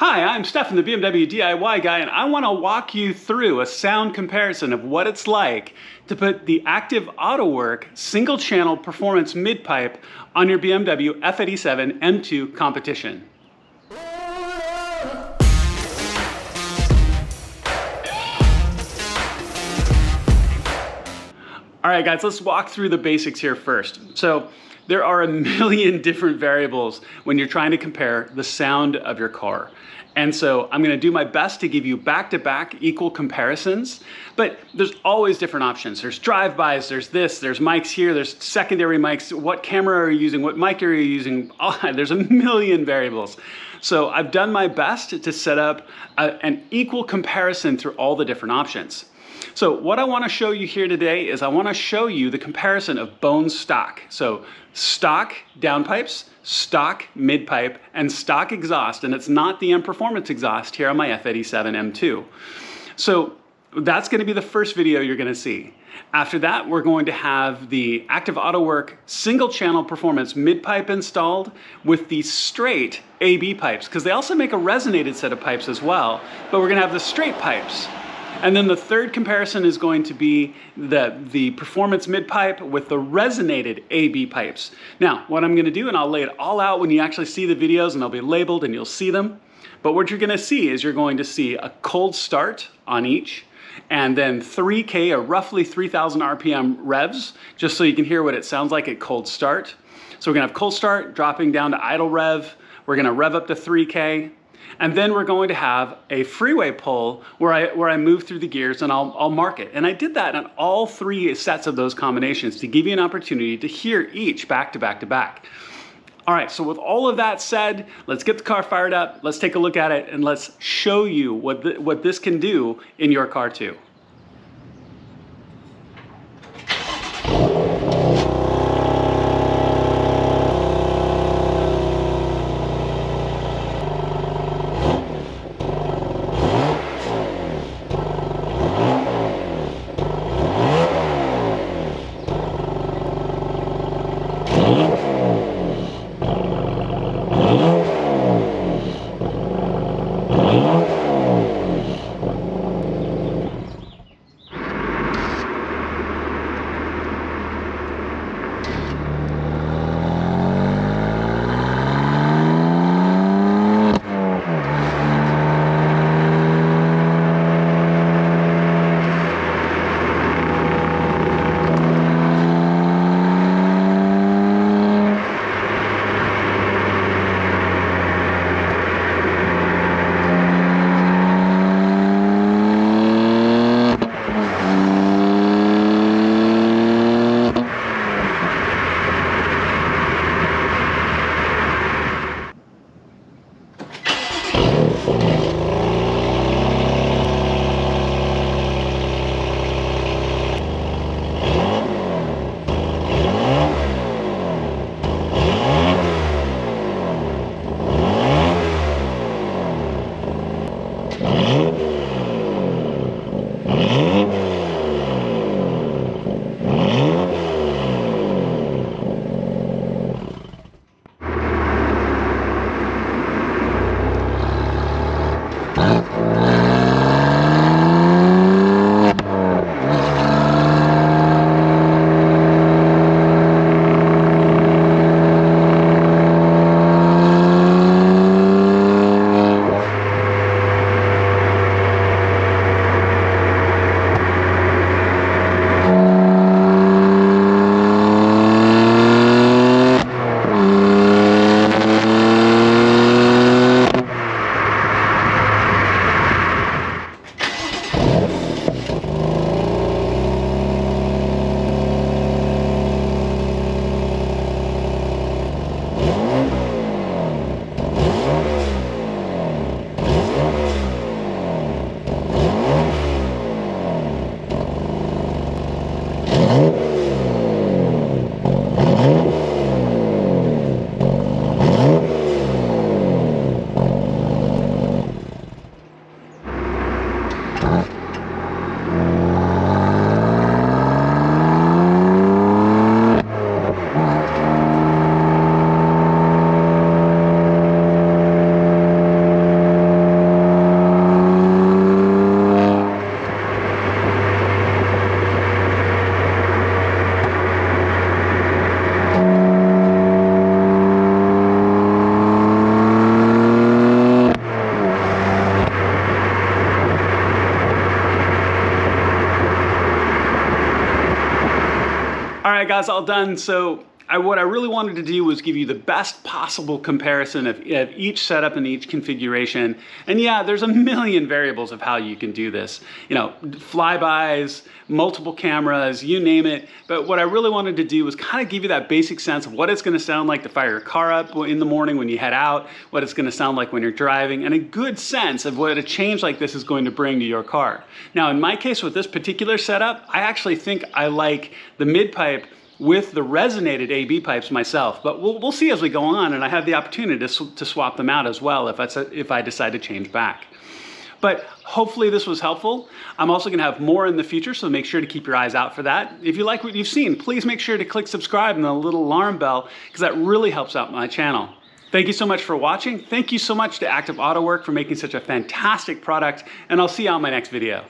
Hi, I'm Stefan, the BMW DIY guy, and I want to walk you through a sound comparison of what it's like to put the Active AutoWork single channel performance mid-pipe on your BMW F87 M2 Competition. All right, guys, let's walk through the basics here first. So there are a million different variables when you're trying to compare the sound of your car. And so I'm gonna do my best to give you back-to-back equal comparisons, but there's always different options. There's drive-bys, there's mics here, there's secondary mics, what camera are you using, what mic are you using? Oh, there's a million variables. So I've done my best to set up an equal comparison through all the different options. So what I want to show you here today is I want to show you the comparison of bone stock. So stock downpipes, stock midpipe, and stock exhaust, and it's not the M Performance exhaust here on my F87 M2. So that's going to be the first video you're going to see. After that, we're going to have the Active AutoWork single channel performance midpipe installed with the straight AB pipes, because they also make a resonated set of pipes as well, but we're going to have the straight pipes. And then the third comparison is going to be the performance mid-pipe with the resonated AB pipes. Now, what I'm gonna do, and I'll lay it all out when you actually see the videos, and they'll be labeled and you'll see them. But what you're gonna see is you're going to see a cold start on each, and then 3K, or roughly 3,000 RPM revs, just so you can hear what it sounds like at cold start. So we're gonna have cold start, dropping down to idle rev. We're gonna rev up to 3K. And then we're going to have a freeway pull where I move through the gears and I'll mark it. And I did that on all three sets of those combinations to give you an opportunity to hear each back to back to back. All right, so with all of that said, let's get the car fired up, let's take a look at it, and let's show you what this can do in your car too. that's all done. So what I really wanted to do was give you the best possible comparison of each setup and each configuration. And yeah, there's a million variables of how you can do this. You know, flybys, multiple cameras, you name it. But what I really wanted to do was kind of give you that basic sense of what it's going to sound like to fire your car up in the morning when you head out, what it's going to sound like when you're driving, and a good sense of what a change like this is going to bring to your car. Now, in my case with this particular setup, I actually think I like the mid-pipe with the resonated AB pipes myself, but we'll see as we go on, and I have the opportunity to swap them out as well if I decide to change back. But hopefully this was helpful. I'm also gonna have more in the future, so make sure to keep your eyes out for that. If you like what you've seen, please make sure to click subscribe and the little alarm bell, because that really helps out my channel. Thank you so much for watching. Thank you so much to Active Auto Work for making such a fantastic product, and I'll see you on my next video.